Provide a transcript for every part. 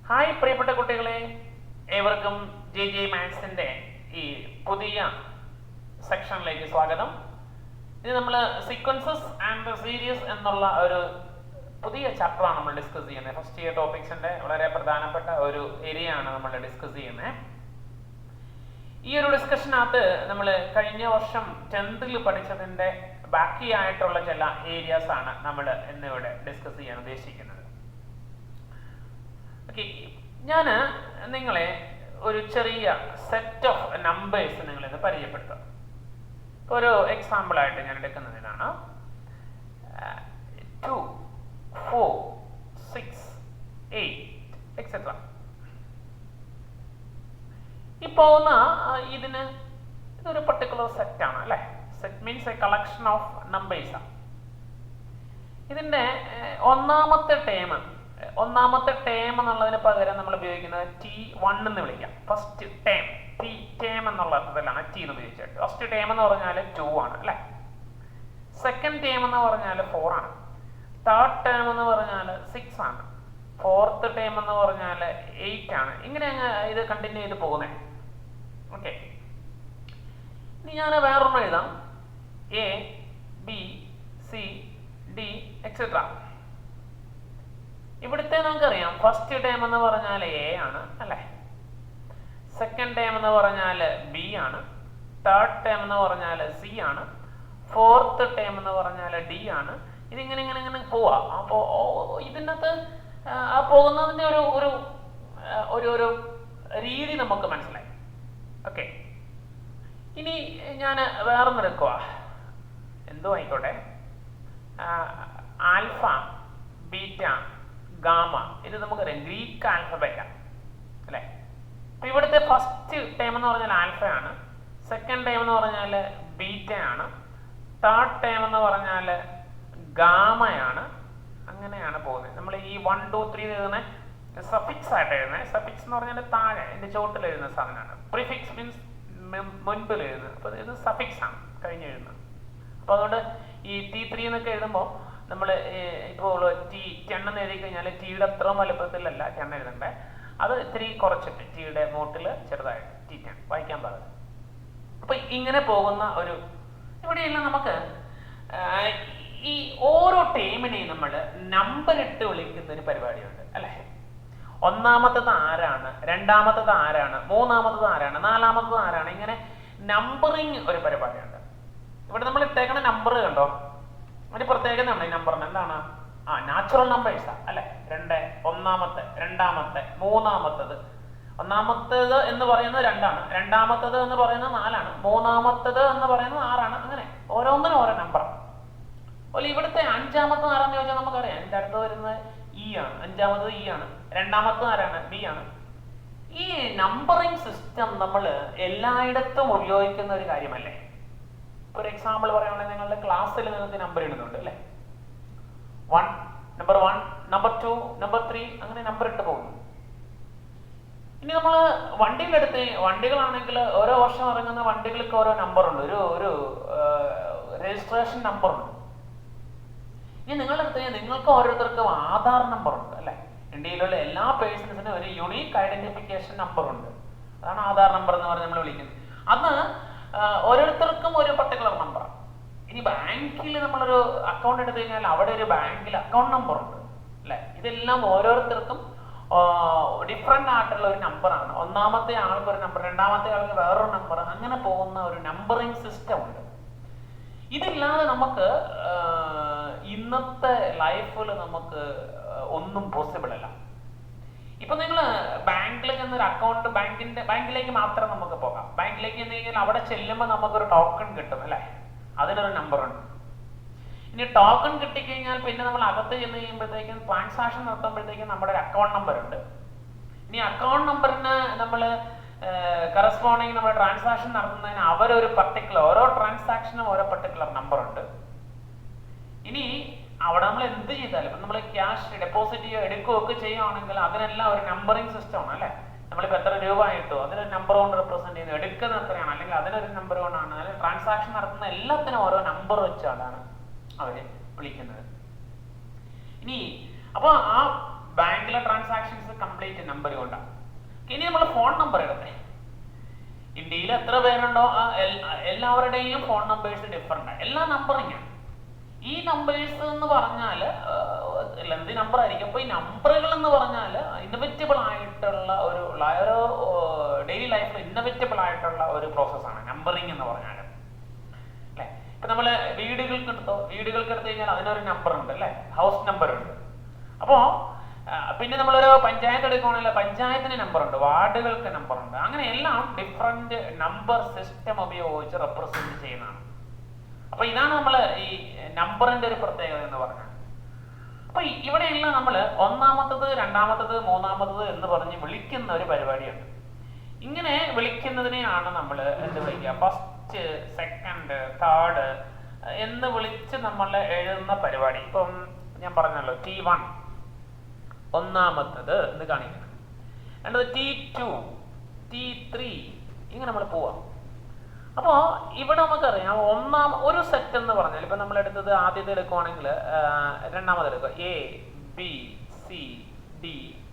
Hi പ്രിയപ്പെട്ട കുട്ടികളെ, ഏവർക്കും ജെ മാത്സിൻ്റെ ഈ പുതിയ സെക്ഷനിലേക്ക് സ്വാഗതം. ഇത് നമ്മൾ സീക്വൻസസ് ആൻഡ് സീരീസ് എന്നുള്ള ഒരു പുതിയ ചാപ്റ്ററാണ് നമ്മൾ ഡിസ്കസ് ചെയ്യുന്നത്. ഫസ്റ്റ് ഇയർ ടോപ്പിക്സിൻ്റെ വളരെ പ്രധാനപ്പെട്ട ഒരു ഏരിയ ആണ് നമ്മൾ ഡിസ്കസ് ചെയ്യുന്നത്. ഈ ഒരു ഡിസ്കഷനകത്ത് നമ്മൾ കഴിഞ്ഞ വർഷം 10th പഠിച്ചതിൻ്റെ ബാക്കിയായിട്ടുള്ള ചില ഏരിയാസ് ആണ് നമ്മൾ ഇന്നിവിടെ ഡിസ്കസ് ചെയ്യാൻ ഉദ്ദേശിക്കുന്നത്. ഞാൻ നിങ്ങളെ ഒരു ചെറിയ സെറ്റ് ഓഫ് നമ്പേഴ്സ് നിങ്ങളിന്ന് പരിചയപ്പെടുത്താം. ഒരു എക്സാമ്പിൾ ആയിട്ട് ഞാൻ എടുക്കുന്നത് ഇതാണ്: 2, 4, 6, 8 എക്സെട്ര. ഈ പോകുന്ന ഇതൊരു പർട്ടിക്കുലർ സെറ്റാണ് അല്ലേ. Set means A collection of numbers. ഇതിൻ്റെ ഒന്നാമത്തെ ടേം എന്നുള്ളതിന് പകരം നമ്മൾ ഉപയോഗിക്കുന്നത് T1 എന്ന് വിളിക്കാം. ഫസ്റ്റ് ടേം എന്നുള്ള അർത്ഥത്തിലാണ് T എന്ന് ഉപയോഗിച്ചത്. ഫസ്റ്റ് ടേം എന്ന് പറഞ്ഞാൽ 2 ആണ് അല്ലേ. സെക്കൻഡ് ടേം എന്ന് പറഞ്ഞാൽ 4 ആണ്. തേർഡ് ടേം എന്ന് പറഞ്ഞാൽ 6 ആണ്. ഫോർത്ത് ടേം എന്ന് പറഞ്ഞാൽ 8 ആണ്. ഇങ്ങനെ ഇത് കണ്ടിന്യൂ ചെയ്ത് പോകുന്നത്. ഓക്കെ, ഇനി ഞാൻ വേറൊന്നും എഴുതാം: A, B, C, D etcetera. ഇവിടുത്തെ നമുക്കറിയാം ഫസ്റ്റ് ടേം എന്ന് പറഞ്ഞാൽ എ ആണ് അല്ലേ. സെക്കൻഡ് ടേം എന്ന് പറഞ്ഞാൽ ബി ആണ്. തേർഡ് ടേം എന്ന് പറഞ്ഞാൽ സി ആണ്. ഫോർത്ത് ടേം എന്ന് പറഞ്ഞാൽ ഡി ആണ്. ഇതിങ്ങനെ ഇങ്ങനെ ഇങ്ങനെ പോവാ. അപ്പോൾ ഇതിനകത്ത് പോകുന്നതിൻ്റെ ഒരു രീതി നമുക്ക് മനസ്സിലായി. ഓക്കെ, ഇനി ഞാൻ വേറൊന്നെടുക്കുക. എന്തോ ആയിക്കോട്ടെ, ആൽഫ, ബീറ്റ, ഗാമ. ഇത് നമുക്കറിയാം ഗ്രീക്ക് ആൽഫബറ്റാണ് അല്ലേ. അപ്പോൾ ഇവിടുത്തെ ഫസ്റ്റ് ടേം എന്ന് പറഞ്ഞാൽ ആൽഫയാണ്. സെക്കൻഡ് ടേം എന്ന് പറഞ്ഞാൽ ബീറ്റയാണ്. തേർഡ് ടേം എന്ന് പറഞ്ഞാൽ ഗാമയാണ്. അങ്ങനെയാണ് പോകുന്നത്. നമ്മൾ ഈ 1, 2, 3 എഴുതുന്നത് സഫിക്സ് ആയിട്ട് എഴുതുന്നത്. സഫിക്സ് എന്ന് പറഞ്ഞാൽ താഴെ എൻ്റെ ചോട്ടിൽ എഴുതുന്ന സാധനമാണ്. പ്രിഫിക്സ് മീൻസ് മുൻപിൽ എഴുതുന്നത്. അപ്പോൾ ഇത് സഫിക്സ് ആണ് കഴിഞ്ഞ് എഴുതുന്നത്. അപ്പോൾ അതുകൊണ്ട് ഈ T3 എന്നൊക്കെ എഴുതുമ്പോൾ നമ്മൾ ഇപ്പോൾ T10 എന്ന് എഴുതി കഴിഞ്ഞാൽ ടിയുടെ അത്ര വലുപ്പത്തിലല്ല 10 എഴുതണ്ടേ. അത് ഇത്തിരി കുറച്ചിട്ട് ടിയുടെ നോട്ടിൽ ചെറുതായിട്ട് T10 വായിക്കാൻ പാടില്ല. അപ്പോൾ ഇങ്ങനെ പോകുന്ന ഇവിടെയെല്ലാം നമുക്ക് ഈ ഓരോ ടേമിനെയും നമ്മൾ നമ്പർ ഇട്ട് വിളിക്കുന്ന ഒരു പരിപാടിയുണ്ട് അല്ലേ. ഒന്നാമത്തത് ആരാണ്, രണ്ടാമത്തത് ആരാണ്, മൂന്നാമത്തത് ആരാണ്, നാലാമത്തത് ആരാണ്, ഇങ്ങനെ നമ്പറിങ് ഒരു പരിപാടിയുണ്ട്. ഇവിടെ നമ്മൾ ഇട്ടേക്കണ നമ്പർ കണ്ടോ, അതിന് പ്രത്യേകത ഉണ്ട്. ഈ നമ്പറിന് എന്താണ്? നാച്ചുറൽ നമ്പേഴ്സാ അല്ലെ. ഒന്നാമത്തെ, രണ്ടാമത്തെ, മൂന്നാമത്തത്. ഒന്നാമത്തേത് എന്ന് പറയുന്നത് 2 ആണ്. രണ്ടാമത്തത് എന്ന് പറയുന്നത് 4 ആണ്. മൂന്നാമത്തത് എന്ന് പറയുന്നത് 6 ആണ്. അങ്ങനെ ഓരോന്നിനും ഓരോ നമ്പറാണ്. അതുപോലെ ഇവിടുത്തെ അഞ്ചാമത്തത് ആരാന്ന് ചോദിച്ചാൽ നമുക്കറിയാം. എൻ്റെ അടുത്ത് വരുന്നത് ഇ ആണ്. അഞ്ചാമത്തത് ഇ ആണ്. രണ്ടാമത്തത് ആരാണ്? ബി ആണ്. ഈ നമ്പറിങ് സിസ്റ്റം നമ്മൾ എല്ലായിടത്തും ഉപയോഗിക്കുന്ന ഒരു കാര്യമല്ലേ. ഒരു എക്സാമ്പിൾ പറയുകയാണെങ്കിൽ നിങ്ങളുടെ ക്ലാസ്സിൽ നിങ്ങൾക്ക് നമ്പർ ഇടുന്നുണ്ട് അല്ലേ. നമ്പർ 1, നമ്പർ 2, നമ്പർ 3 അങ്ങനെ നമ്പർ ഇട്ട് പോകുന്നു. ഇനി നമ്മൾ വണ്ടികളാണെങ്കിൽ ഓരോ വർഷം ഇറങ്ങുന്ന വണ്ടികൾക്ക് ഓരോ നമ്പറുണ്ട്. ഒരു രജിസ്ട്രേഷൻ നമ്പറുണ്ട്. ഇനി നിങ്ങളുടെ അടുത്ത് നിങ്ങൾക്ക് ഓരോരുത്തർക്കും ആധാർ നമ്പറുണ്ട് അല്ലേ. ഇന്ത്യയിലുള്ള എല്ലാ പേഴ്സൺസിനും ഒരു യുണീക്ക് ഐഡന്റിഫിക്കേഷൻ നമ്പറുണ്ട്. അതാണ് ആധാർ നമ്പർ എന്ന് പറഞ്ഞ് നമ്മൾ വിളിക്കുന്നത്. അത് ഓരോരുത്തർക്കും ഒരു പർട്ടിക്കുലർ നമ്പറാണ്. ഇനി ബാങ്കിൽ നമ്മളൊരു അക്കൗണ്ട് എടുത്തു കഴിഞ്ഞാൽ അവിടെ ഒരു ബാങ്കിൽ അക്കൗണ്ട് നമ്പർ ഉണ്ട് അല്ലെ. ഇതെല്ലാം ഓരോരുത്തർക്കും ഡിഫറെൻ്റ് ആയിട്ടുള്ള ഒരു നമ്പറാണ്. ഒന്നാമത്തെ ആൾക്ക് ഒരു നമ്പർ, രണ്ടാമത്തെ ആൾക്ക് വേറൊരു നമ്പർ, അങ്ങനെ പോകുന്ന ഒരു നമ്പറിങ് സിസ്റ്റം ഉണ്ട്. ഇതില്ലാതെ നമുക്ക് ഇന്നത്തെ ലൈഫിൽ നമുക്ക് ഒന്നും പോസിബിൾ അല്ല. ഇപ്പൊ നിങ്ങൾ ബാങ്കിൽ ചെന്നൊരു അക്കൗണ്ട്, ബാങ്കിലേക്ക് മാത്രം നമുക്ക് പോകാം. ബാങ്കിലേക്ക് ചെന്ന് കഴിഞ്ഞാൽ അവിടെ ചെല്ലുമ്പോൾ നമുക്കൊരു ടോക്കൺ കിട്ടും അല്ലെ. അതിനൊരു നമ്പറുണ്ട്. ഇനി ടോക്കൺ കിട്ടിക്കഴിഞ്ഞാൽ പിന്നെ നമ്മൾ അകത്ത് ചെന്ന് കഴിയുമ്പോഴത്തേക്കും ട്രാൻസാക്ഷൻ നടത്തുമ്പോഴത്തേക്കും നമ്മുടെ ഒരു അക്കൗണ്ട് നമ്പർ ഉണ്ട്. ഇനി അക്കൗണ്ട് നമ്പറിന് നമ്മൾ കറസ്പോണ്ടിങ് നമ്മൾ ട്രാൻസാക്ഷൻ നടത്തുന്നതിന് അവരൊരു പർട്ടിക്കുലർ, ഓരോ ട്രാൻസാക്ഷനും ഓരോ പർട്ടിക്കുലർ നമ്പർ ഉണ്ട്. ഇനി അവിടെ നമ്മൾ എന്ത് ചെയ്താലും, ഇപ്പം നമ്മൾ ക്യാഷ് ഡെപ്പോസിറ്റ് ചെയ്യുകയോ എടുക്കുകയോ ഒക്കെ ചെയ്യുകയാണെങ്കിൽ അതിനെല്ലാം ഒരു നമ്പറിങ് സിസ്റ്റമാണ് അല്ലേ. നമ്മളിപ്പോൾ എത്ര രൂപ ആയിട്ടോ അതിനൊരു നമ്പർ കൊണ്ട് റെപ്രസെന്റ് ചെയ്യുന്നത്, എടുക്കുന്നത് എത്രയാണ് അല്ലെങ്കിൽ അതിനൊരു നമ്പർ കൊണ്ടാണ്, അല്ലെങ്കിൽ ട്രാൻസാക്ഷൻ നടത്തുന്ന എല്ലാത്തിനും ഓരോ നമ്പർ വെച്ചാണ് അവർ വിളിക്കുന്നത്. ഇനി അപ്പോൾ ആ ബാങ്കിലെ ട്രാൻസാക്ഷൻസ് കംപ്ലീറ്റ് നമ്പർ കൊണ്ടാണ്. ഇനി നമ്മൾ ഫോൺ നമ്പർ എടുത്തേ. ഇന്ത്യയിൽ എത്ര പേരുണ്ടോ എല്ലാവരുടെയും ഫോൺ നമ്പേഴ്സ് ഡിഫറെന്റ് ആണ്. എല്ലാ നമ്പറിങ്ങാണ്. ഈ നമ്പേഴ്സ് എന്ന് പറഞ്ഞാൽ ലെന്തി നമ്പർ ആയിരിക്കും. അപ്പോൾ ഈ നമ്പറുകൾ എന്ന് പറഞ്ഞാൽ ഇന്നോവേറ്റബിൾ ആയിട്ടുള്ള ഒരു ഡെയിലി ലൈഫിൽ ഇന്നോവേറ്റബിൾ ആയിട്ടുള്ള ഒരു പ്രോസസ്സാണ് നമ്പറിങ് എന്ന് പറഞ്ഞാൽ. അല്ലേ, ഇപ്പം നമ്മൾ വീടുകൾക്ക് എടുത്തു കഴിഞ്ഞാൽ അതിനൊരു നമ്പർ ഉണ്ട് അല്ലേ, ഹൗസ് നമ്പർ ഉണ്ട്. അപ്പോൾ പിന്നെ നമ്മളൊരു പഞ്ചായത്ത് എടുക്കുകയാണെങ്കിൽ പഞ്ചായത്തിന് നമ്പർ ഉണ്ട്, വാർഡുകൾക്ക് നമ്പർ ഉണ്ട്. അങ്ങനെ എല്ലാം ഡിഫറെന്റ് നമ്പർ സിസ്റ്റം ഉപയോഗിച്ച് റെപ്രസെന്റ് ചെയ്യുന്നതാണ്. അപ്പൊ ഇതാണ് നമ്മൾ ഈ നമ്പറിന്റെ ഒരു പ്രത്യേകത എന്ന് പറഞ്ഞാൽ. അപ്പൊ ഇവിടെയെല്ലാം നമ്മൾ ഒന്നാമത്തത്, രണ്ടാമത്തത്, മൂന്നാമത്തത് എന്ന് പറഞ്ഞ് വിളിക്കുന്ന ഒരു പരിപാടിയുണ്ട്. ഇങ്ങനെ വിളിക്കുന്നതിനെയാണ് നമ്മൾ എന്ത് വിളിക്കുക, ഫസ്റ്റ്, സെക്കൻഡ്, തേർഡ് എന്ന് വിളിച്ച് നമ്മൾ എഴുതുന്ന പരിപാടി. ഇപ്പം ഞാൻ പറഞ്ഞല്ലോ T1 ഒന്നാമത്തത് എന്ന് കാണിക്കണം, രണ്ടത് T2, T3 ഇങ്ങനെ നമ്മൾ പോവാം. അപ്പോൾ ഇവിടെ നമുക്കറിയാം ഒരു സെറ്റ് എന്ന് പറഞ്ഞാൽ ഇപ്പം നമ്മൾ എടുത്തത് ആദ്യത്തെ എടുക്കുവാണെങ്കിൽ രണ്ടാമത് എടുക്കുക A, B, C, D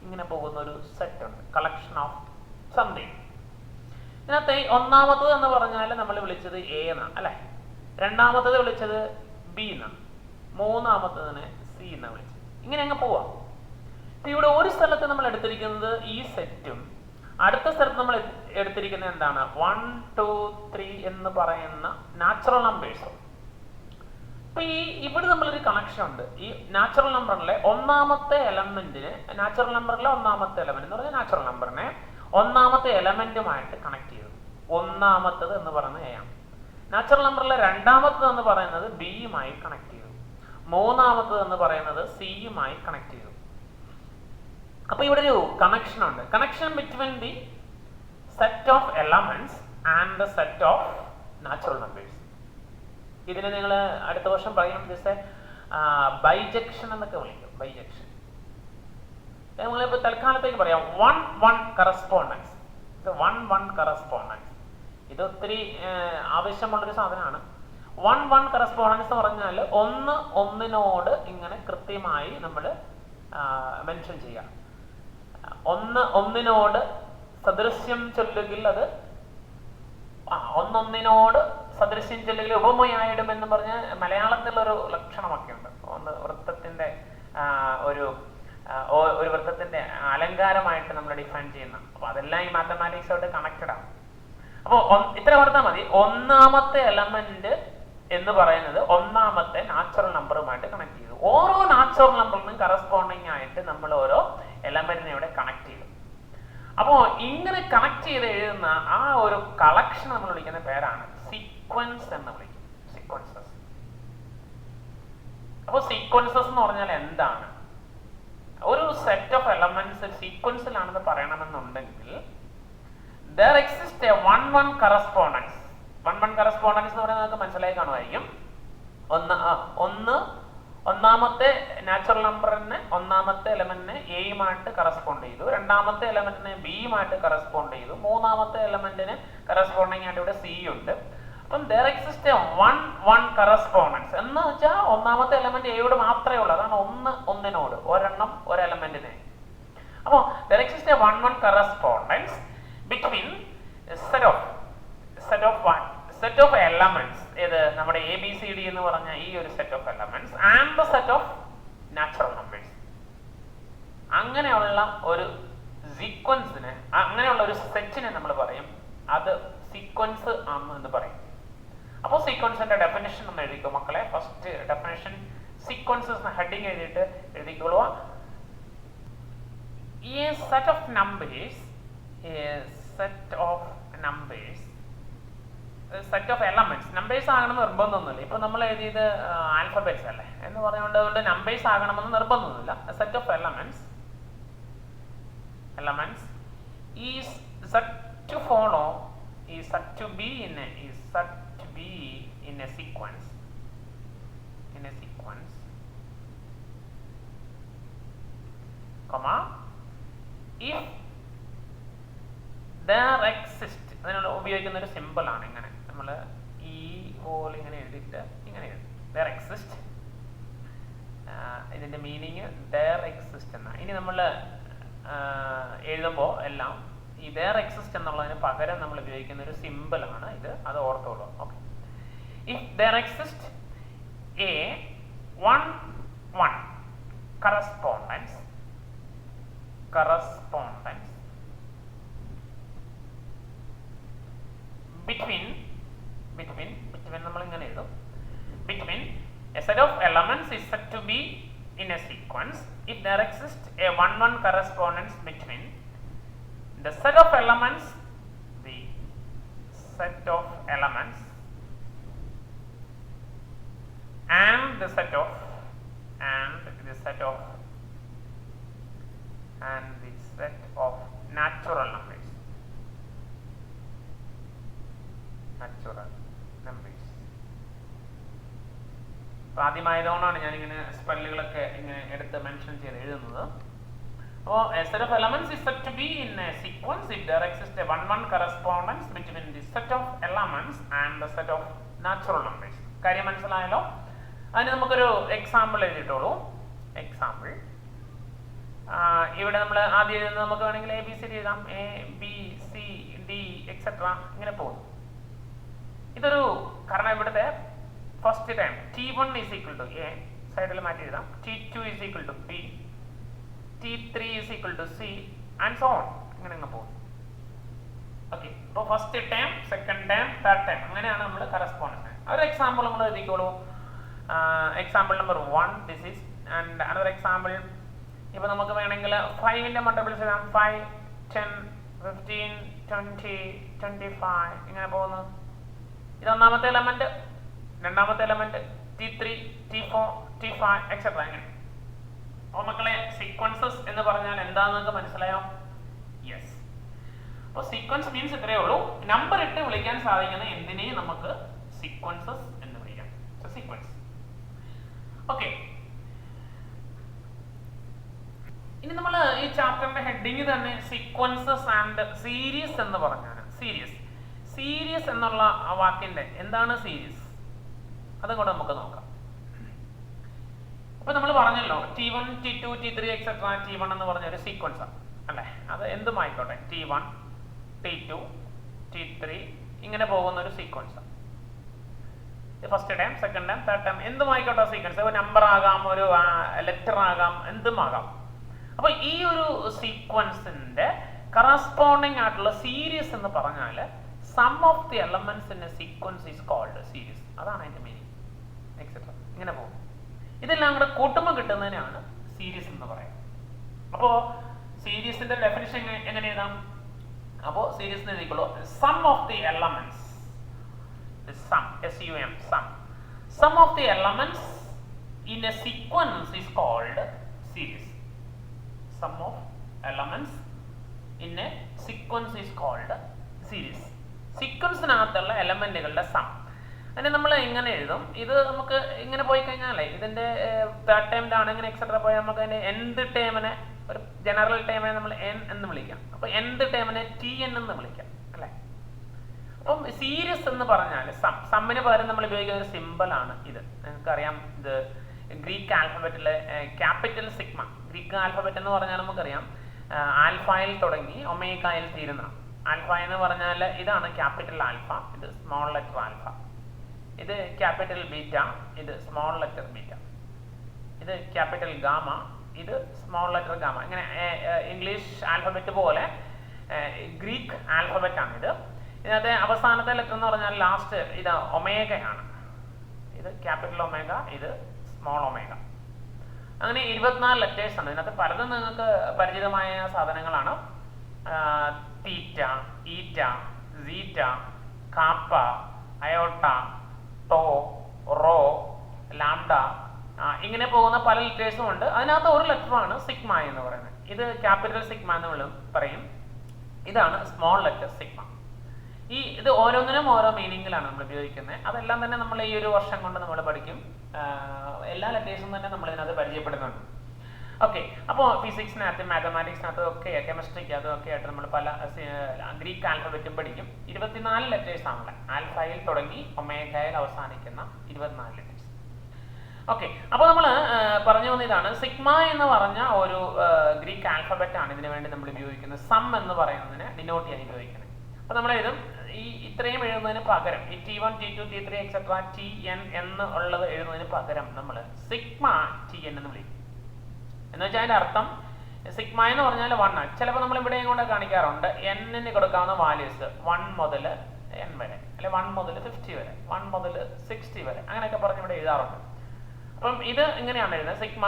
ഇങ്ങനെ പോകുന്ന ഒരു സെറ്റ് ഉണ്ട്, കളക്ഷൻ ഓഫ് സംതിങ്. ഇതിനകത്ത് ഒന്നാമത്തത് എന്ന് പറഞ്ഞാൽ നമ്മൾ വിളിച്ചത് A എന്നാണ് അല്ലേ, രണ്ടാമത്തത് വിളിച്ചത് B എന്നാണ്, മൂന്നാമത്തതിനെ C എന്നാണ് വിളിച്ചത്. ഇങ്ങനെ അങ്ങ് പോവാം. ഇവിടെ ഒരു സ്ഥലത്ത് നമ്മൾ എടുത്തിരിക്കുന്നത് ഈ സെറ്റും അടുത്ത സ്ഥലത്ത് നമ്മൾ എടുത്തിരിക്കുന്നത് എന്താണ്, 1, 2, 3 എന്ന് പറയുന്ന നാച്ചുറൽ നമ്പേഴ്സും. അപ്പൊ ഇവിടെ നമ്മളൊരു കണക്ഷൻ ഉണ്ട്. ഈ നാച്ചുറൽ നമ്പറിലെ ഒന്നാമത്തെ എലമെന്റിനെ, നാച്ചുറൽ നമ്പറിലെ ഒന്നാമത്തെ എലമെന്റ് എന്ന് പറഞ്ഞാൽ നാച്ചുറൽ നമ്പറിനെ ഒന്നാമത്തെ എലമെന്റുമായിട്ട് കണക്ട് ചെയ്തു. ഒന്നാമത്തത് എന്ന് പറയുന്നത് A ആണ്. നാച്ചുറൽ നമ്പറിലെ രണ്ടാമത്തത് എന്ന് പറയുന്നത് ബിയുമായി കണക്ട് ചെയ്തു. മൂന്നാമത്തത് എന്ന് പറയുന്നത് സിയുമായി കണക്ട് ചെയ്തു. അപ്പൊ ഇവിടെ ഒരു കണക്ഷൻ ഉണ്ട്, connection between the set of elements and the set of natural numbers. ഇതിനെ നിങ്ങൾ അടുത്ത വർഷം പറയും ബൈജക്ഷൻ എന്നൊക്കെ വിളിക്കും. ബൈജക്ഷൻ നമ്മളിപ്പോൾ തൽക്കാലത്തേക്ക് പറയാം 1-1 കറസ്പോണ്ടൻസ്. ഇത് 1-1 കറസ്പോണ്ടൻസ് ഇത് ഒത്തിരി ആവശ്യമുള്ളൊരു സാധനമാണ്. 1-1 കറസ്പോണ്ടൻസ് എന്ന് പറഞ്ഞാൽ ഒന്ന് ഒന്നിനോട് ഇങ്ങനെ കൃത്യമായി നമ്മൾ മെൻഷൻ ചെയ്യാം. ഒന്നിനോട് സദൃശ്യം ചൊല്ലുകിൽ അത് ഒന്നൊന്നിനോട് സദൃശ്യം ചൊല്ലുകിൽ ഉപമയായിടും എന്ന് പറഞ്ഞ് മലയാളത്തിലൊരു ലക്ഷണമൊക്കെ ഉണ്ട്. ഒന്ന് വൃത്തത്തിന്റെ ഒരു വൃത്തത്തിന്റെ അലങ്കാരമായിട്ട് നമ്മൾ ഡിഫൈൻ ചെയ്യുന്ന. അപ്പൊ അതെല്ലാം ഈ മാത്തമാറ്റിക്സോട്ട് കണക്റ്റഡ് ആണ്. അപ്പോൾ ഇത്ര ഓർത്താൽ മതി, ഒന്നാമത്തെ എലമെന്റ് എന്ന് പറയുന്നത് ഒന്നാമത്തെ നാച്ചുറൽ നമ്പറുമായിട്ട് കണക്ട് ചെയ്തു. ഓരോ നാച്ചുറൽ നമ്പറിനും കറസ്പോണ്ടിങ് ആയിട്ട് നമ്മൾ ഓരോ എലമെന്റിനെ ഇവിടെ കണക്ട് ചെയ്തു. അപ്പോൾ ഇങ്ങനെ കണക്ട് ചെയ്ത് എഴുതുന്ന ആ ഒരു കളക്ഷൻ നമ്മൾ വിളിക്കുന്ന പേരാണ് സീക്വൻസ് എന്ന് വിളിക്കും. സീക്വൻസസ്. അപ്പോൾ സീക്വൻസസ് എന്ന് പറഞ്ഞാൽ എന്താണ്? ഒരു സെറ്റ് ഓഫ് എലമെന്റ്സ് സീക്വൻസിലാണെന്ന് പറയണമെന്നുണ്ടെങ്കിൽ there exists a 1-1 correspondence. 1-1 correspondence എന്ന് പറയുന്നത് നിങ്ങൾക്ക് മനസ്സിലായി കാണുമായിരിക്കും. ഒന്നാമത്തെ നാച്ചുറൽ നമ്പറിനെ ഒന്നാമത്തെ എലമെന്റിനെ എയുമായിട്ട് കറസ്പോണ്ട് ചെയ്തു, രണ്ടാമത്തെ എലമെന്റിനെ ബിയുമായിട്ട് കറസ്പോണ്ട് ചെയ്തു, മൂന്നാമത്തെ എലമെന്റിന് കറസ്പോണ്ടിങ് ആയിട്ട് ഇവിടെ സി ഉണ്ട്. അപ്പം there exists a 1-1 correspondence എന്ന് വെച്ചാൽ ഒന്നാമത്തെ എലമെന്റ് എയോട് മാത്രമേ ഉള്ളൂ. അതാണ് ഒന്നിനോട്, ഒരെണ്ണം ഒരു എലമെന്റിനെ. അപ്പോൾ there exists a 1-1 correspondence between set of elements, ഇത് നമ്മുടെ ABCD എന്ന് പറഞ്ഞ ഈ ഒരു set of elements and the set of natural numbers. അങ്ങനെയുള്ള ഒരു സീക്വൻസിനെ, അങ്ങനെയുള്ള ഒരു സെറ്റിനെ നമ്മൾ പറയും അത് സീക്വൻസ് ആണെന്ന് പറയും. അപ്പോൾ സീക്വൻസിന്റെ ഡെഫിനിഷൻ ഒന്ന് എഴുതിക്കോ മക്കളെ. ഫസ്റ്റ് ഡെഫിനിഷൻ സീക്വൻസസ് ഹെഡിങ് എഴുതിയിട്ട് എഴുതിക്കോളുക. A set of numbers, set of elements. Numbers ആകണമെന്ന് നിർബന്ധമൊന്നുമില്ല. ഇപ്പൊ നമ്മൾ എഴുതിയത് ആൽഫബറ്റ്സ് അല്ലേ എന്ന് പറഞ്ഞുകൊണ്ട് നമ്പേഴ്സ് ആകണമെന്ന് നിർബന്ധമൊന്നുമില്ല. Set of elements is set to follow, is set to be in a sequence, comma, if there exist, അതിനുള്ള ഉപയോഗിക്കുന്ന ഒരു സിമ്പിൾ ആണ്. ഇങ്ങനെ നമ്മൾ ഈ പോലെ ഇങ്ങനെ എഴുതിയിട്ട് ഇങ്ങനെ എഴുതി there exist ഇതിൻ്റെ മീനിങ് ദെയർ എക്സിസ്റ്റ് എന്നാണ്. ഇനി നമ്മൾ എഴുതുമ്പോൾ എല്ലാം ഈ ദെയർ എക്സിസ്റ്റ് എന്നുള്ളതിന് പകരം നമ്മൾ ഉപയോഗിക്കുന്ന ഒരു സിമ്പിളാണ് ഇത്, അത് ഓർത്തോളൂ. Okay, if there exist a 1 correspondence between നമ്മൾ ഇങ്ങനെ എഴുതും, between a set of elements is said to be in a sequence if there exists a 1 correspondence between the set of elements and the set of natural numbers. ആദ്യമായതുകൊണ്ടാണ് ഞാനിങ്ങനെ സ്പെല്ലുകളൊക്കെ ഇങ്ങനെ എടുത്ത് mention ചെയ്ത് എഴുതുന്നത്. അപ്പോൾ a set of elements is said to be in a sequence if there exists a 1 correspondence between the set of elements and the set of natural numbers. കാര്യം മനസ്സിലായല്ലോ? അതിന് നമുക്കൊരു എക്സാമ്പിൾ എഴുതിയിട്ടുള്ളൂ. എക്സാമ്പിൾ ഇവിടെ നമ്മൾ ആദ്യം നമുക്ക് വേണമെങ്കിൽ ABCD എഴുതാം. ABCD എക്സെട്ര ഇങ്ങനെ പോകും. ഇതൊരു കാരണം ഇവിടുത്തെ first time T1 is equal to A, സൈഡിൽ മാറ്റി എഴുതാം. T2 is equal to B, T3 is equal to C and so on. ഇങ്ങനെ അങ്ങ് പോകും. ഓക്കെ, അപ്പോൾ first time, second time, third time അങ്ങനെയാണ് നമ്മൾ കറസ്പോണ്ടൻസ്. ഒരു എക്സാമ്പിൾ നമ്മൾ എഴുതിക്കോളൂ. Example number 1 this is and another example. ഇപ്പോൾ നമുക്ക് വേണമെങ്കിൽ 5ന്റെ മൾട്ടിപ്പിൾസ് എഴുതാം. 5, 10, 15, 20, 25 ഇങ്ങനെ പോകുന്നു. ഇത് ഒന്നാമത്തെ എലമെന്റ്, രണ്ടാമത്തെ element T3, T4, T5 etcetera ഇങ്ങനെ. അപ്പോൾ മക്കളെ സീക്വൻസസ് എന്ന് പറഞ്ഞാൽ എന്താണെന്ന് നിങ്ങൾക്ക് മനസ്സിലായോ? യെസ്. അപ്പോൾ സീക്വൻസ് മീൻസ് ഇത്രയേ ഉള്ളൂ. നമ്പർ ഇട്ട് വിളിക്കാൻ സാധിക്കുന്ന എന്തിനേയും നമുക്ക് സീക്വൻസസ് എന്ന് വിളിക്കാം. സീക്വൻസ്. ഓക്കെ, ഇനി നമ്മൾ ഈ ചാപ്റ്ററിന്റെ ഹെഡിങ് തന്നെ സീക്വൻസസ് ആൻഡ് സീരീസ് എന്ന് പറഞ്ഞാണ്. സീരീസ് എന്നുള്ള ആ വാക്കിന്റെ എന്താണ് സീരീസ്, അതും കൂടെ നമുക്ക് നോക്കാം. അപ്പൊ നമ്മൾ പറഞ്ഞല്ലോ T1, T2, T3 etcetera T1 എന്ന് പറഞ്ഞ ഒരു സീക്വൻസ് ആണ് അല്ലേ? അത് എന്തുമായിക്കോട്ടെ, T1, T2, T3 ഇങ്ങനെ പോകുന്ന ഒരു സീക്വൻസ് ആണ്. First time, second time, third time എന്തുമായിക്കോട്ടെ സീക്വൻസ്. ഒരു നമ്പർ ആകാം, ഒരു ലെറ്റർ ആകാം, എന്തുമാകാം. അപ്പൊ ഈ ഒരു സീക്വൻസിന്റെ കറസ്പോണ്ടിങ് ആയിട്ടുള്ള സീരീസ് എന്ന് പറഞ്ഞാൽ sum of the elements in a sequence is called series. അതാണ് അതിന്റെ മീനിങ്. എക്സെട്ര ഇങ്ങനെ പോകും. ഇതെല്ലാം കൂടെ കൂട്ടുമ്പോൾ കിട്ടുന്നതിനാണ് സീരീസ് എന്ന് പറയുന്നത്. അപ്പോൾ സീരീസിന്റെ ഡെഫിനിഷൻ എങ്ങനെ എഴുതാം? അപ്പോൾ സീരീസ് എഴുതിക്കോളൂ, sum of the elements, sum of the elements in a sequence is called series. Sum of elements in a sequence is called series. സീക്വൻസിനകത്തുള്ള എലമെന്റുകളുടെ സം. അതിനെ നമ്മൾ എങ്ങനെ എഴുതും? ഇത് നമുക്ക് ഇങ്ങനെ പോയി കഴിഞ്ഞാലേ ഇതിന്റെ തേർഡ് ടൈമിലാണ് ഇങ്ങനെ എക്സെട്ര പോയാൽ നമുക്ക് അതിന്റെ nth ടേമിനെ, ഒരു ജനറൽ ടേമിനെ നമ്മൾ n എന്ന് വിളിക്കാം. അപ്പൊ nth ടേമിനെ Tn എന്ന് വിളിക്കാം അല്ലെ? അപ്പം സീരീസ് എന്ന് പറഞ്ഞാൽ സമ്മിന് പകരം നമ്മൾ ഉപയോഗിക്കുന്ന ഒരു സിമ്പിൾ ആണ് ഇത്. നിങ്ങൾക്കറിയാം, ഇത് ഗ്രീക്ക് ആൽഫബറ്റിലെ ക്യാപിറ്റൽ സിഗ്മ. ഗ്രീക്ക് ആൽഫബറ്റ് എന്ന് പറഞ്ഞാൽ നമുക്കറിയാം ആൽഫയിൽ തുടങ്ങി ഒമേഗയിൽ തീരുന്ന. ആൽഫ എന്ന് പറഞ്ഞാൽ ഇതാണ് ക്യാപിറ്റൽ ആൽഫ, ഇത് സ്മോൾ ലെറ്റർ ആൽഫ. ഇത് ക്യാപിറ്റൽ ബീറ്റ, ഇത് സ്മോൾ ലെറ്റർ ബീറ്റ. ഇത് ക്യാപിറ്റൽ ഗാമ, ഇത് സ്മോൾ ലെറ്റർ ഗാമ. ഇങ്ങനെ ഇംഗ്ലീഷ് ആൽഫബറ്റ് പോലെ ഗ്രീക്ക് ആൽഫബറ്റ് ആണ് ഇത്. ഇതിനകത്തെ അവസാനത്തെ ലെറ്റർ എന്ന് പറഞ്ഞാൽ ലാസ്റ്റ് ഇത് ഒമേഗയാണ്. ഇത് ക്യാപിറ്റൽ ഒമേഗ, ഇത് സ്മോൾ ഒമേഗ. അങ്ങനെ 24 ലെറ്റേഴ്സ് ആണ്. ഇതിനകത്ത് പലതും നിങ്ങൾക്ക് പരിചിതമായ സാധനങ്ങളാണ്. തീറ്റ, ഈറ്റ, സീറ്റ, കാപ്പ, അയോട്ട, ടോ, റോ, ലാംഡ, ഇങ്ങനെ പോകുന്ന പല ലെറ്റേഴ്സും ഉണ്ട്. അതിനകത്ത് ഒരു ലെറ്ററാണ് സിഗ്മ എന്ന് പറയുന്നത്. ഇത് ക്യാപിറ്റൽ സിഗ്മ എന്ന് പറയും. ഇതാണ് സ്മോൾ ലെറ്റർ സിഗ്മ. ഇത് ഓരോന്നിനും ഓരോ മീനിങ്ങിലാണ് നമ്മൾ ഉപയോഗിക്കുന്നത്. അതെല്ലാം തന്നെ നമ്മൾ ഈ ഒരു വർഷം കൊണ്ട് നമ്മൾ പഠിക്കും. എല്ലാ ലെറ്റേഴ്സും തന്നെ നമ്മൾ ഇതിനകത്ത് പരിചയപ്പെടുന്നുണ്ട്. ഓക്കെ, അപ്പോൾ ഫിസിക്സിനകത്ത്, മാത്തമാറ്റിക്സിനകത്തും ഒക്കെ, കെമിസ്ട്രിക്കകത്തും ഒക്കെ ആയിട്ട് നമ്മൾ പല ഗ്രീക്ക് ആൽഫബറ്റും പഠിക്കും. 24 ലെറ്റേഴ്സ് ആണല്ലേ, ആൽഫയിൽ തുടങ്ങി ഒമേഗയിൽ അവസാനിക്കുന്ന 24 ലെറ്റേഴ്സ്. ഓക്കെ, അപ്പോൾ നമ്മൾ പറഞ്ഞു വന്ന ഇതാണ്. സിഗ്മ എന്ന് പറഞ്ഞ ഒരു ഗ്രീക്ക് ആൽഫബറ്റ് ആണ് ഇതിനു വേണ്ടി നമ്മൾ ഉപയോഗിക്കുന്നത്. സം എന്ന് പറയുന്നതിന് ഡിനോട്ട് ചെയ്യാൻ ഉപയോഗിക്കുന്നത്. അപ്പോൾ നമ്മൾ എഴുതും ഇത്രയും എഴുതുന്നതിന് പകരം ഈ T1 T2 T3 etcetera Tn എന്ന് ഉള്ളത് എഴുതുന്നതിന് പകരം നമ്മൾ സിഗ്മ Tn എന്ന് വിളിക്കും. എന്ന് വെച്ചാൽ അതിന്റെ അർത്ഥം സിഗ്മ എന്ന് പറഞ്ഞാൽ 1 ആണ്. ചിലപ്പോൾ നമ്മൾ ഇവിടെയും കൊണ്ട് കാണിക്കാറുണ്ട് n കൊടുക്കാവുന്ന വാല്യൂസ് 1 മുതൽ n വരെ, അല്ലെ 1 മുതൽ 50 വരെ, 1 മുതൽ 60 വരെ, അങ്ങനെയൊക്കെ പറഞ്ഞ് ഇവിടെ എഴുതാറുണ്ട്. അപ്പം ഇത് ഇങ്ങനെയാണ് എഴുതുന്നത്, sigma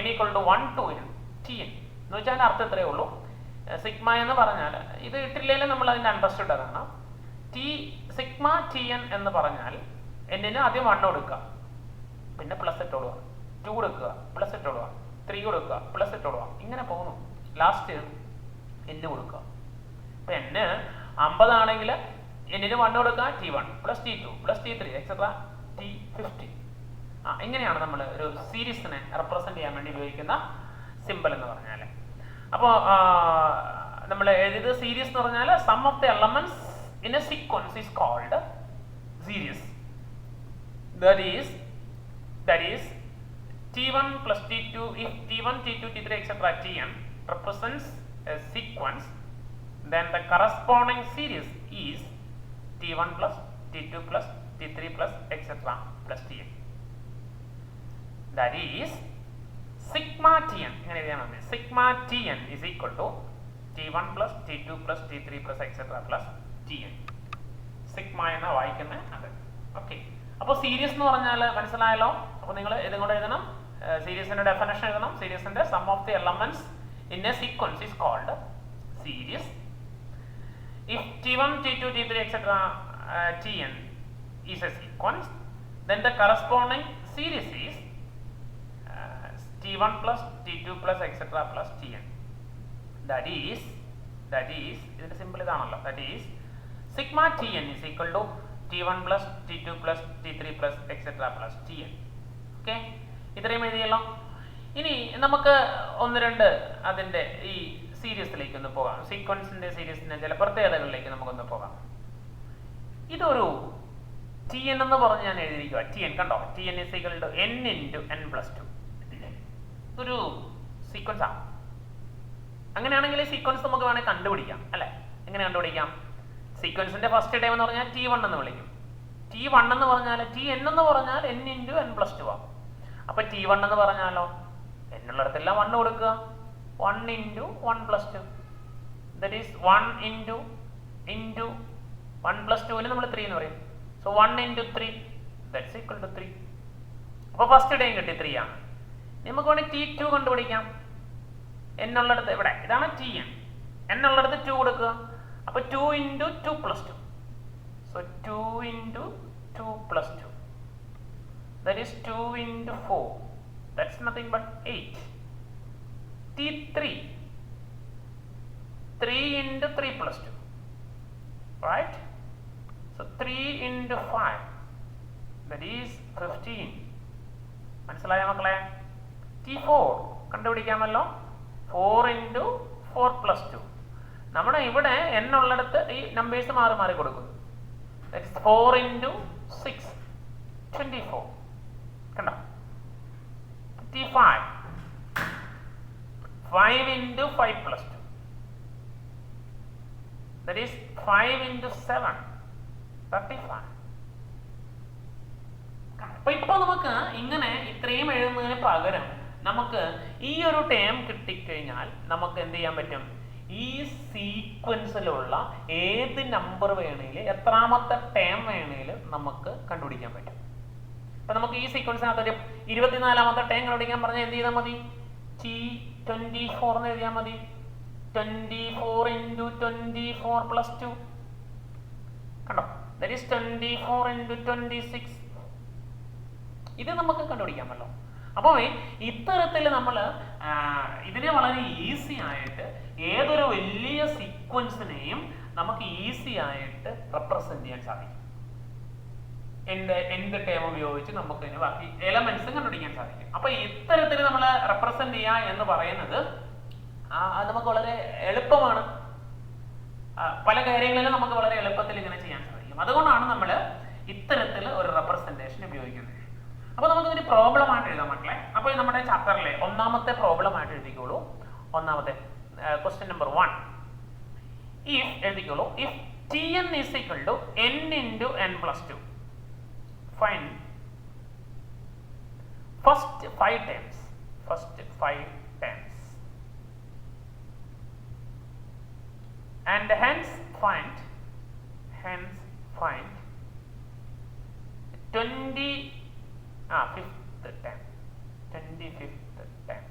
n = 1 to n Tn എന്ന് വെച്ചാൽ അതിന്റെ അർത്ഥം ഇത്രയേ ഉള്ളൂ. സിഗ്മ എന്ന് പറഞ്ഞാൽ ഇത് ഇട്ടില്ലെങ്കിലും നമ്മൾ അതിന്റെ അണ്ടർസ്റ്റുഡ് അതാണ്. സിഗ്മ Tn എന്ന് പറഞ്ഞാൽ n ആദ്യം 1 കൊടുക്കുക, പിന്നെ പ്ലസ് ഇട്ട് കൊടുക്കുക, 2 കൊടുക്കുക, പ്ലസ് ഇട്ട് കൊടുക്കുക, 3 കൊടുക്കുക, പ്ലസ് ഇട്ട് കൊടുക്കുക, ഇങ്ങനെ പോകുന്നു. ലാസ്റ്റ് n കൊടുക്കുക. ഇപ്പൊ n 50 ആണെങ്കിൽ n 1 കൊടുക്കുക, T1 plus T2 plus T3 etcetera T50. ഇങ്ങനെയാണ് നമ്മൾ ഒരു സീരീസിനെ റെപ്രസെന്റ് ചെയ്യാൻ വേണ്ടി ഉപയോഗിക്കുന്ന സിമ്പിൾ എന്ന് പറഞ്ഞാൽ. അപ്പോൾ നമ്മൾ എഴുതിയത് സീരീസ് എന്ന് പറഞ്ഞാൽ sum of the elements in a sequence is called series. That is T1 plus T2, if T1, T2, T3, etc. Tn represents a sequence, then the corresponding series is T1 plus T2 plus T3 plus etc. plus Tn. That is sigma Tn. Sigma Tn is equal to T1 plus T2 plus T3 plus etc. plus Tn. Sigma എന്ന വായിക്കുന്നത് അത്. Okay, അപ്പോൾ series എന്ന് പറഞ്ഞാൽ മനസ്സിലായല്ലോ. അപ്പോൾ നിങ്ങൾ ഇതും കൂടെ എഴുതണം, സീരീസിന്റെ ഡെഫിനിഷൻ എഴുതണം. സീരീസിന്റെ sum of the elements in a sequence is called series. If T1, T2, T3 etc. Tn is a sequence, then the corresponding series is T1 plus T2 plus etc. plus Tn. That is ഇതിന്റെ simple ഇതാണല്ലോ. That is sigma Tn is equal to T1 plus T2 plus T3 plus etc. plus Tn. Okay, ഇത്രയും എഴുതിയല്ലോ. ഇനി നമുക്ക് ഒന്ന് രണ്ട് അതിന്റെ ഈ സീരീസിലേക്ക് ഒന്ന് പോകാം. സീക്വൻസിന്റെ സീരീസിന്റെ ചില പ്രത്യേകതകളിലേക്ക് നമുക്കൊന്ന് പോകാം. ഇതൊരു Tn എന്ന് പറഞ്ഞ് ഞാൻ എഴുതിയിരിക്കുക. Tn കണ്ടോ, Tn is equal to n into n plus 2. ഇതൊരു സീക്വൻസ് ആണ്. അങ്ങനെയാണെങ്കിൽ ഈ സീക്വൻസ് നമുക്ക് വേണമെങ്കിൽ കണ്ടുപിടിക്കാം, അല്ലെ? എങ്ങനെ കണ്ടുപിടിക്കാം? സീക്വൻസിന്റെ ഫസ്റ്റ് ടൈം എന്ന് പറഞ്ഞാൽ T1 എന്ന് വിളിക്കും. T1 എന്ന് പറഞ്ഞാൽ Tn എന്ന് പറഞ്ഞാൽ n into n plus 2 ആവും. അപ്പൊ T1 എന്ന് പറഞ്ഞാലോ n ഉള്ളിടത്തെല്ലാം 1 കൊടുക്കുക, 1 into 1 plus 2, that is 1 into 1 plus 2 നമ്മൾ 3 എന്ന് പറയും. So 1 into 3 that's equal to 3. അപ്പൊ ഫസ്റ്റ് ടൈം കിട്ടി 3 ആണ്. നമുക്ക് വേണമെങ്കിൽ T2 കണ്ടുപിടിക്കാം. n ഉള്ളിടത്ത് ഇവിടെ ഇതാണ് Tn, n ഉള്ളിടത്ത് 2 കൊടുക്കുക. അപ്പൊ 2 into 2 plus 2, so 2 into 2 plus 2, that is 2 into 4, that's nothing but 8. T3, 3 into 3 plus 2, right? So 3 into 5, that is 15. മനസ്സിലായ മക്കളെ? T4 കണ്ടുപിടിക്കാമല്ലോ. 4 into 4 plus 2. നമ്മുടെ ഇവിടെ n ഉള്ളിടത്ത് ഈ നമ്പേഴ്സ് മാറി മാറി കൊടുക്കുന്നു. That is 4 into 6, 24. കണ്ടോ? T5, 5 into 5 plus 2, that is 5 into 7, 35. അപ്പൊ ഇപ്പൊ നമുക്ക് ഇങ്ങനെ ഇത്രയും എഴുതുന്നതിന് പകരം നമുക്ക് ഈ ഒരു ടേം കിട്ടിക്കഴിഞ്ഞാൽ നമുക്ക് എന്ത് ചെയ്യാൻ പറ്റും? ഈ സീക്വൻസിലുള്ള ഏത് നമ്പർ വേണേലും എത്രാമത്തെ ടേം വേണേലും നമുക്ക് കണ്ടുപിടിക്കാൻ പറ്റും. അപ്പൊ നമുക്ക് ഈ സീക്വൻസിനകത്ത് ഒരു 24ാമത്തെ ടേം കണ്ടുപിടിക്കാൻ പറഞ്ഞാൽ എന്ത് ചെയ്താൽ മതി? T24 എന്ന് എഴുതിയാൽ മതി. 24 into 24 plus 2, കണ്ടോ? That is 24 into 26. ഇത് നമുക്ക് കണ്ടുപിടിക്കാമല്ലോ. അപ്പോൾ ഇത്തരത്തിൽ നമ്മൾ ഇതിനെ വളരെ ഈസി ആയിട്ട് ഏതൊരു വലിയ സീക്വൻസിനെയും നമുക്ക് ഈസി ആയിട്ട് റെപ്രസെന്റ് ചെയ്യാൻ സാധിക്കും. എന്ത് ടേം ഉപയോഗിച്ച് നമുക്ക് ഇതിന് ബാക്കി എലമെന്റ്സ് കണ്ടുപിടിക്കാൻ സാധിക്കും. അപ്പൊ ഇത്തരത്തിൽ നമ്മൾ റെപ്രസെന്റ് ചെയ്യുക എന്ന് പറയുന്നത് നമുക്ക് വളരെ എളുപ്പമാണ്. പല കാര്യങ്ങളിലും നമുക്ക് വളരെ എളുപ്പത്തിൽ ഇങ്ങനെ ചെയ്യാൻ സാധിക്കും. അതുകൊണ്ടാണ് നമ്മൾ ഇത്തരത്തിൽ ഒരു റെപ്രസെന്റേഷൻ ഉപയോഗിക്കുന്നത്. അപ്പോൾ നമുക്കിതൊരു പ്രോബ്ലം ആയിട്ട് എഴുതാം മക്കളെ. അപ്പോൾ നമ്മുടെ ചാപ്റ്ററിലെ ഒന്നാമത്തെ പ്രോബ്ലം ആയിട്ട് എഴുതിക്കോളൂ. ഒന്നാമത്തെ ക്വസ്റ്റ്യൻ നമ്പർ 1. ഇഫ് എഴുതിക്കോളൂ. If Tn is equal to n into n plus 2. Find first 5 terms. And hence find 25th term.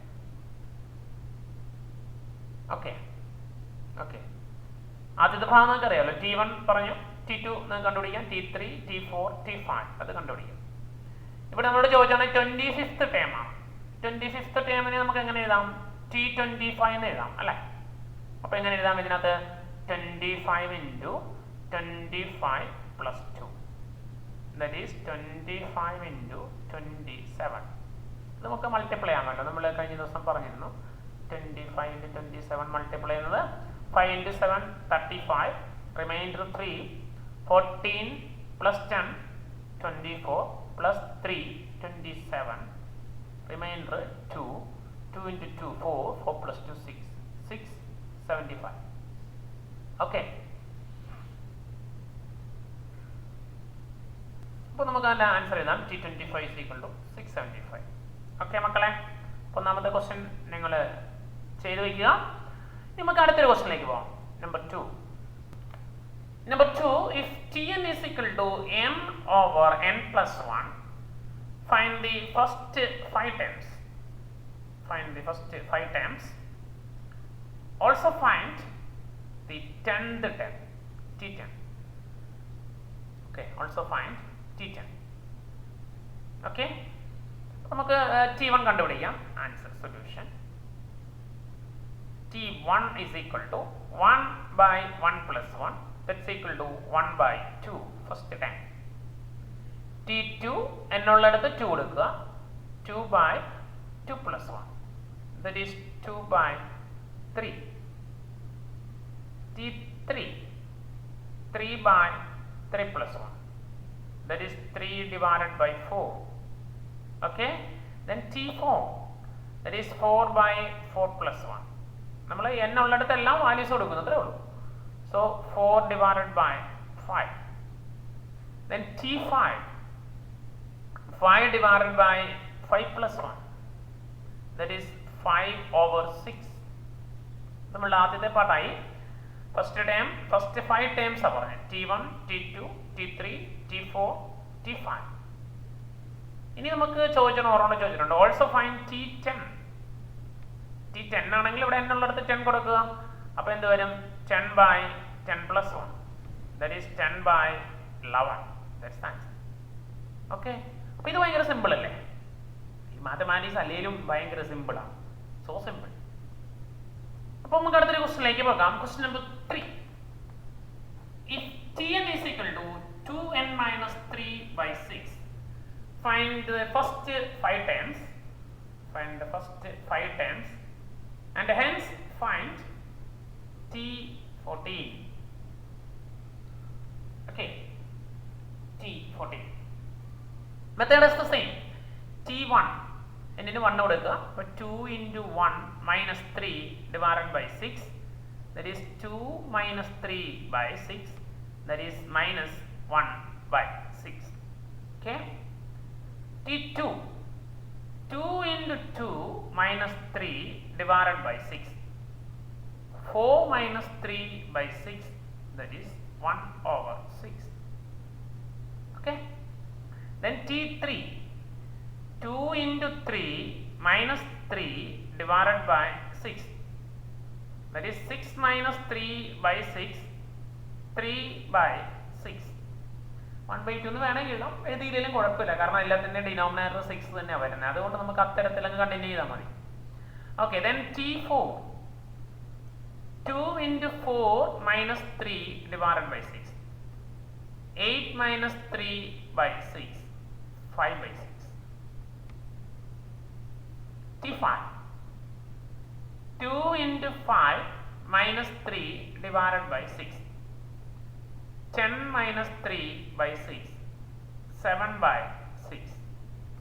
Okay. ആദ്യത്തെ ഭാഗം നമുക്ക് അറിയാമല്ലോ. T1 പറഞ്ഞു, T2 നമുക്ക് കണ്ടുപിടിക്കാം, T3, T4, T5 അത് കണ്ടുപിടിക്കാം. ഇവിടെ നമ്മളോട് ചോദിച്ചാണ് 25th ടേം ആണ്. 25th ടേമിനെ നമുക്ക് എങ്ങനെ എഴുതാം? T25 എന്ന് എഴുതാം അല്ലേ? അപ്പൊ എങ്ങനെ എഴുതാം ഇതിനകത്ത്? 25 into 25 plus 2, that is 25 into 27. നമുക്ക് മൾട്ടിപ്ലൈ ആണല്ലോ, നമ്മൾ കഴിഞ്ഞ ദിവസം പറഞ്ഞിരുന്നു. 25 into 27 മൾട്ടിപ്ലൈ ചെയ്യുന്നത് 5 into 7 35, remainder 3, 14 plus 10 24 plus 3 27, remainder 2 into 2 4 plus 2 6 75. Okay. അപ്പോൾ നമുക്ക് അതിൻ്റെ ആൻസർ എഴുതാം. T25 is equal to 675. Okay മക്കളെ, ഒന്നാമത്തെ ക്വസ്റ്റ്യൻ നിങ്ങൾ ചെയ്തു വയ്ക്കുക. നമുക്ക് അടുത്തൊരു ക്വസ്റ്റ്യനിലേക്ക് പോകാം. Number 2. If Tn is equal to m over n plus 1, find the first 5 terms. Also find the 10th term, T10. Okay, also find T10. Okay, നമുക്ക് T1 കണ്ടുപിടിക്കാം. Answer solution T1 is equal to 1 by 1 plus 1, that's equal to 1 by 2 first time. T2 എന്നുള്ളിടത്ത് 2 കൊടുക്കുക, 2 by 2 plus 1, that is 2 by 3. T3 3 by 3 plus 1, that is 3 divided by 4. Okay, then T4, that is 4 by 4 plus 1. നമ്മൾ n ഉള്ളിടത്തെല്ലാം values കൊടുക്കുന്നു, അത്രേ ഉള്ളൂ. So 4 divided by 5. Then T5 5 divided by 5 plus 1, that is 5 over 6. നമ്മളുടെ ആദ്യത്തെ പാർട്ടായി. First 5 terms ആ പറഞ്ഞത്. T1, T2, T3, T4, T5. ഇനി നമുക്ക് ചോദിച്ചിട്ടുണ്ട് ഓൾസോ ഫൈൻഡ് T10. T10 ആണെങ്കിൽ ഇവിടെ n ഉള്ളിടത്ത് 10 കൊടുക്കുക. അപ്പോൾ എന്ത് വരും? 10 by 10 plus 1, that is 10 by 11. That's the answer. Okay, അപ്പോൾ ഇത് ഭയങ്കര സിമ്പിൾ അല്ലേ? ഈ മാത്തമാറ്റിക്സ് അല്ലെങ്കിലും ഭയങ്കര സിമ്പിളാണ്. So simple. അപ്പോൾ നമുക്ക് അടുത്തൊരു ക്വസ്റ്റ്യനിലേക്ക് പോകാം. Question number 3. If Tn is equal to 2n minus 3 by 6, find the first 5 terms. And hence find T14. Okay, T14. Method is the same. T1 എന്നിന് 1 കൊടുക്കുക. അപ്പോൾ 2 into 1 minus 3 divided by 6, that is 2 minus 3 by 6, that is minus 1 by 6. Okay, T2 2 into 2 minus 3 divided by 6, 4 minus 3 by 6, that is 1 over 6. Okay, then T3 2 into 3 minus 3 divided by 6, that is 6 minus 3 by 6, 3 by 6. 1 by 2 എന്ന് വേണമെങ്കിൽ എഴുതാം, എഴുതിയില്ലെങ്കിലും കുഴപ്പമില്ല, കാരണം എല്ലാത്തിൻ്റെ denominator 6 തന്നെയാണ് വരുന്നത്. അതുകൊണ്ട് നമുക്ക് അത്തരത്തിലങ്ങ് കണ്ടിന്യൂ ചെയ്താൽ മതി. Okay, then T4 2 into 4 minus 3 divided by 6, 8 minus 3 by 6, 5 by 6. T5 2 into 5 minus 3 divided by 6, 10 minus 3 by 6, 7 by 6.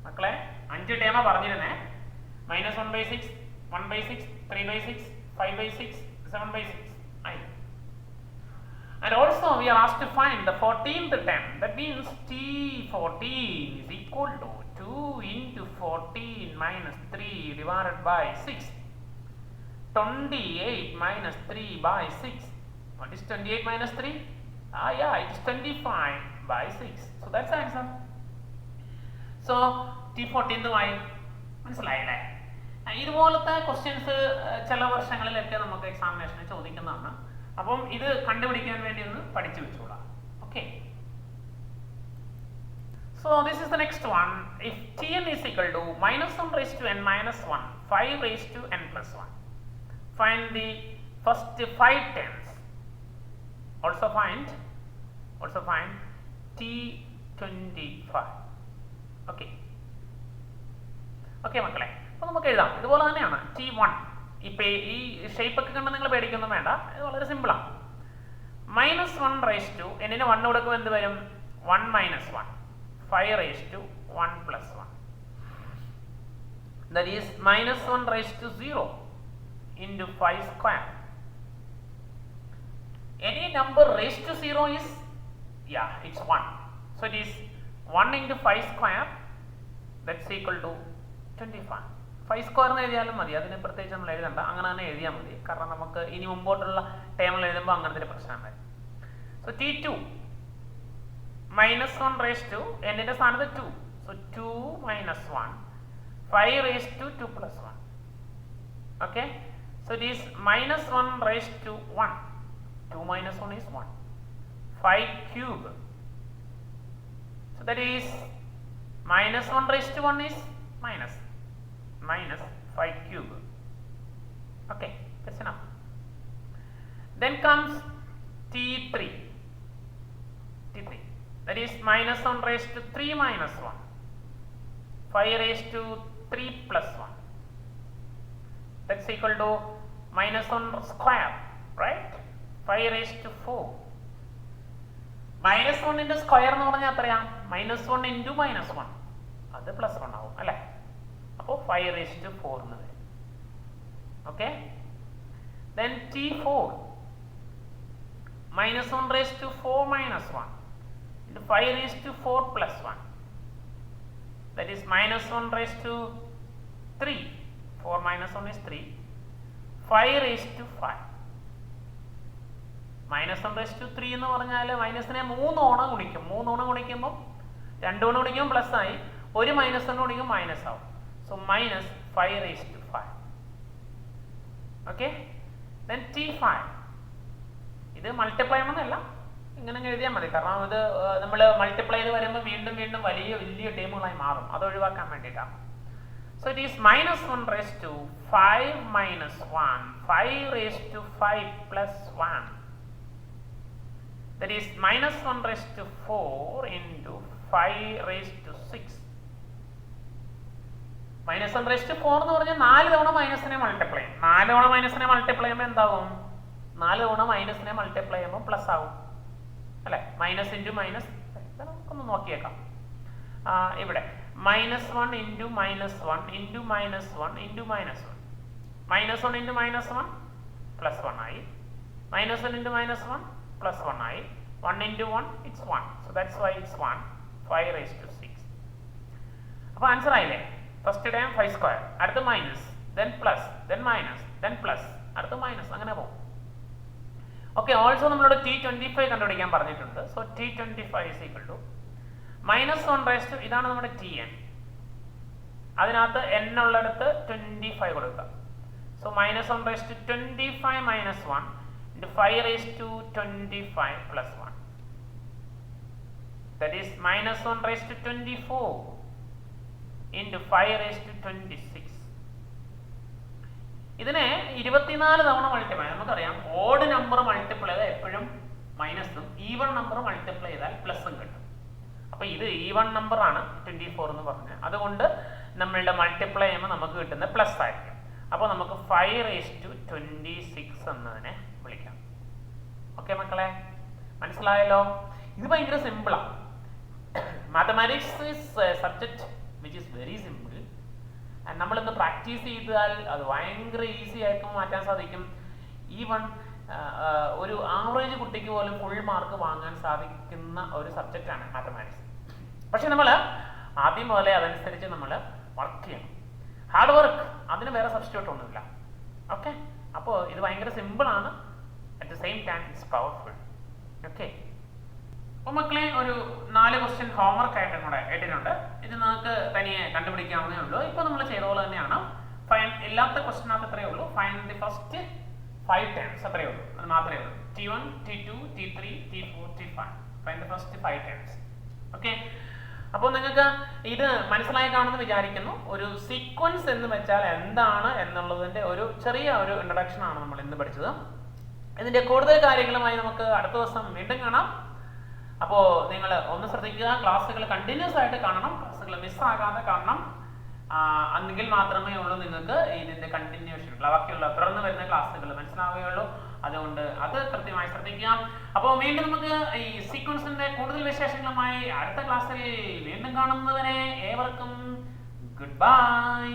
മക്കളെ 5 ടേമാ പറഞ്ഞിരുന്നേ. -1/6, 1/6, 3/6, 5/6, 7/6. And also we are asked to find the 14th term. That means T14 is equal to 2 into 14 minus 3 divided by 6. 28 minus 3 by 6. What is 28 minus 3? Yeah, it is 25 by 6. So that's the answer. So T14 മനസ്സിലായില്ലേ? ഇതുപോലത്തെ questions ചില വർഷങ്ങളിലൊക്കെ നമുക്ക് എക്സാമിനേഷന് ചോദിക്കുന്നതാണ്. അപ്പം ഇത് കണ്ടുപിടിക്കാൻ വേണ്ടി ഒന്ന് പഠിച്ചു വെച്ചോളാം. Okay. So this is the next one. If Tn is equal to -1 raised to n minus 1, 5 raised to n plus 1. Find the first 5 terms. Also find T25. Okay. Okay മക്കളെ. അപ്പോൾ നമുക്ക് എഴുതാം. ഇതുപോലെ തന്നെയാണ് T1. ഇപ്പം ഈ ഷേപ്പ് ഒക്കെ കണ്ട് നിങ്ങൾ പേടിക്കൊന്നും വേണ്ട. ഇത് വളരെ സിമ്പിളാണ്. -1 raised to എന്നിന് 1 കൊടുക്കുമ്പോൾ എന്ത് വരും? 1 minus 1. 5 raised to 1 plus 1. That is -1 raised to 0 into 5 square. Any number raised to 0 is, it's 1. So it is 1 into 5 square, that's equal to 25. 5 square എന്ന് എഴുതിയാലും മതി, അതിനെ പ്രത്യേകിച്ച് നമ്മൾ എഴുതണ്ട, അങ്ങനെ തന്നെ എഴുതിയാൽ മതി. കാരണം നമുക്ക് ഇനി മുമ്പോട്ടുള്ള ടേമിൽ എഴുതുമ്പോൾ അങ്ങനത്തെ ഒരു പ്രശ്നം വരും. സോ T2 -1 raised to എന്നിന്റെ സ്ഥാനത്ത് 2. So 2 minus 1, 5 raised to 2 plus 1. Okay. So it is -1 raised to 1. 2 minus 1 is 1. 5 cube. So that is -1 raised to 1 is minus 5 cube. Okay, that's enough. Then comes T3. That is -1 raised to 3 minus 1. 5 raised to 3 plus 1. That's equal to -1 square, right? 5 raised to 4. -1 into square എന്ന് പറഞ്ഞാൽ എത്രയാ? -1 into -1. അത് +1 ആവും അല്ലേ? അപ്പോൾ 5 raised to 4 എന്ന് വരും. Okay. Then T4 -1 raised to 4 minus 1 into 5 raised to 4 plus 1. That is -1 raised to 3. 4 minus 1 is 3. 5 raised to 5. -1 raised to 3 എന്ന് പറഞ്ഞാൽ മൈനസിനെ 3 തവണ ഗുണിക്കും. 3 തവണ ഗുണിക്കുമ്പോൾ 2 തവണ ഗുണിക്കുമ്പോൾ പ്ലസ് ആയി, ഒരു മൈനസ് തവണ ഗുണിക്കുമ്പോൾ മൈനസ് ആവും. So -5 raised to 5. Okay. Then T5 ഇത് മൾട്ടിപ്ലൈ എന്നല്ല, ഇങ്ങനെ എഴുതിയാൽ മതി. കാരണം ഇത് നമ്മൾ മൾട്ടിപ്ലൈ ചെയ്ത് വരുമ്പോൾ വീണ്ടും വലിയ ടേമുകളായി മാറും. അത് ഒഴിവാക്കാൻ വേണ്ടിയിട്ടാണ്. So it is -1 raised to 5 minus 1, 5 raised to 5 plus 1. That is -1 raised to 4 into 5 raised to 6. -1 raised to 4 എന്ന് പറഞ്ഞാൽ 4 തവണ മൈനസിനെ മൾട്ടിപ്ലൈ ചെയ്യും. 4 തവണ മൈനസിനെ മൾട്ടിപ്ലൈ ചെയ്യുമ്പോൾ എന്താവും? 4 തവണ മൈനസിനെ മൾട്ടിപ്ലൈ ചെയ്യുമ്പോൾ പ്ലസ് ആവും അല്ലെ? Minus into minus. നമുക്കൊന്ന് നോക്കിയേക്കാം. ഇവിടെ -1 into -1 into -1 into -1. -1 into -1 plus 1 ആയി. -1 into -1 plus 1 ആയി. 1 into 1 it's 1. So that's why it's 1. 5 raised to 6. അപ്പോൾ ആൻസർ ആയില്ലേ? ഫസ്റ്റ് ടൈം 5 സ്ക്വയർ, അടുത്ത minus, then plus, then minus, then plus, അടുത്ത മൈനസ്, അങ്ങനെ പോകും. ഓക്കെ. ഓൾസോ നമ്മളോട് T25 കണ്ടുപിടിക്കാൻ പറഞ്ഞിട്ടുണ്ട്. So T25 is equal to -1 raised to, ഇതാണ് നമ്മുടെ Tn, അതിനകത്ത് n ഉള്ളിടത്ത് 25 കൊടുക്കുക. So -1 raised to 25 minus 1 into 5 raised to 25 plus 1. That is -1 raised to 24 into 5 raised to 26. ഇതിനെ 24 തവണ മൾട്ടിപ്ലൈ. നമുക്കറിയാം ഓഡ് നമ്പർ മൾട്ടിപ്ലൈ ചെയ്താൽ എപ്പോഴും മൈനസും, ഈവൺ നമ്പർ മൾട്ടിപ്ലൈ ചെയ്താൽ പ്ലസും കിട്ടും. അപ്പോൾ ഇത് ഈവൺ നമ്പർ ആണ് 24 എന്ന് പറഞ്ഞാൽ, അതുകൊണ്ട് നമ്മളുടെ മൾട്ടിപ്ലൈ ചെയ്യുമ്പോൾ നമുക്ക് കിട്ടുന്നത് പ്ലസ് ആയിരിക്കും. അപ്പോൾ നമുക്ക് 5 raised to 26 എന്നതിനെ വിളിക്കാം. ഓക്കെ മക്കളെ, മനസ്സിലായല്ലോ? ഇത് ഭയങ്കര സിമ്പിളാണ്. Mathematics is subject which is very simple. And നമ്മളിന്ന് പ്രാക്ടീസ് ചെയ്താൽ അത് ഭയങ്കര ഈസി ആയിട്ട് മാറ്റാൻ സാധിക്കും. ഈവൺ ഒരു ആവറേജ് കുട്ടിക്ക് പോലും ഫുൾ മാർക്ക് വാങ്ങാൻ സാധിക്കുന്ന ഒരു സബ്ജക്റ്റാണ് മാത്തമാറ്റിക്സ്. പക്ഷെ നമ്മൾ ആദ്യം പോലെ അതനുസരിച്ച് നമ്മൾ വർക്ക് ചെയ്യണം. ഹാർഡ് വർക്ക്, അതിന് വേറെ സബ്സ്റ്റിറ്റ്യൂട്ട് ഒന്നുമില്ല. ഓക്കെ, അപ്പോൾ ഇത് ഭയങ്കര സിമ്പിളാണ്, at the same time it's powerful. Okay, അപ്പോൾ മക്കളെ ഒരു 4 ക്വസ്റ്റ്യൻ ഹോംവർക്ക് ആയിട്ടും കൂടെ ഇട്ടിട്ടുണ്ട്. ഇത് നിങ്ങൾക്ക് തനിയെ കണ്ടുപിടിക്കാവുന്നേ ഉള്ളൂ. ഇപ്പോൾ നമ്മൾ ചെയ്ത പോലെ തന്നെയാണ്. ഫൈൻ എല്ലാത്ത ക്വസ്റ്റ്യനകത്ത് എത്രയേ ഉള്ളൂ, ഫൈൻ ദി ഫസ്റ്റ് 5 ടേംസ് അത്രയേ ഉള്ളൂ, അത് മാത്രമേ ഉള്ളൂ. T1, T2, T3, T4, T5, find the first 5 terms. Okay, അപ്പോൾ നിങ്ങൾക്ക് ഇത് മനസ്സിലായി കാണുമെന്ന് വിചാരിക്കുന്നു. ഒരു സീക്വൻസ് എന്ന് വെച്ചാൽ എന്താണ് എന്നുള്ളതിൻ്റെ ഒരു ചെറിയ ഒരു ഇൻട്രൊഡക്ഷൻ ആണ് നമ്മൾ ഇന്ന് പഠിച്ചത്. ഇതിൻ്റെ കൂടുതൽ കാര്യങ്ങളുമായി നമുക്ക് അടുത്ത ദിവസം വീണ്ടും കാണാം. അപ്പോൾ നിങ്ങൾ ഒന്ന് ശ്രദ്ധിക്കുക, ക്ലാസ്സുകൾ കണ്ടിന്യൂസ് ആയിട്ട് കാണണം, ക്ലാസ്സുകൾ മിസ്സാകാതെ കാണണം. എങ്കിൽ മാത്രമേ ഉള്ളൂ നിങ്ങൾക്ക് ഇതിൻ്റെ കണ്ടിന്യൂഷൻ, ബാക്കിയുള്ള തുടർന്ന് വരുന്ന ക്ലാസ്സുകൾ മനസ്സിലാവുകയുള്ളൂ. അതുകൊണ്ട് അത് കൃത്യമായി ശ്രദ്ധിക്കുക. അപ്പോൾ വീണ്ടും നമുക്ക് ഈ സീക്വൻസിന്റെ കൂടുതൽ വിശേഷങ്ങളുമായി അടുത്ത ക്ലാസ്സിൽ വീണ്ടും കാണുന്നവരെ ഏവർക്കും ഗുഡ് ബൈ.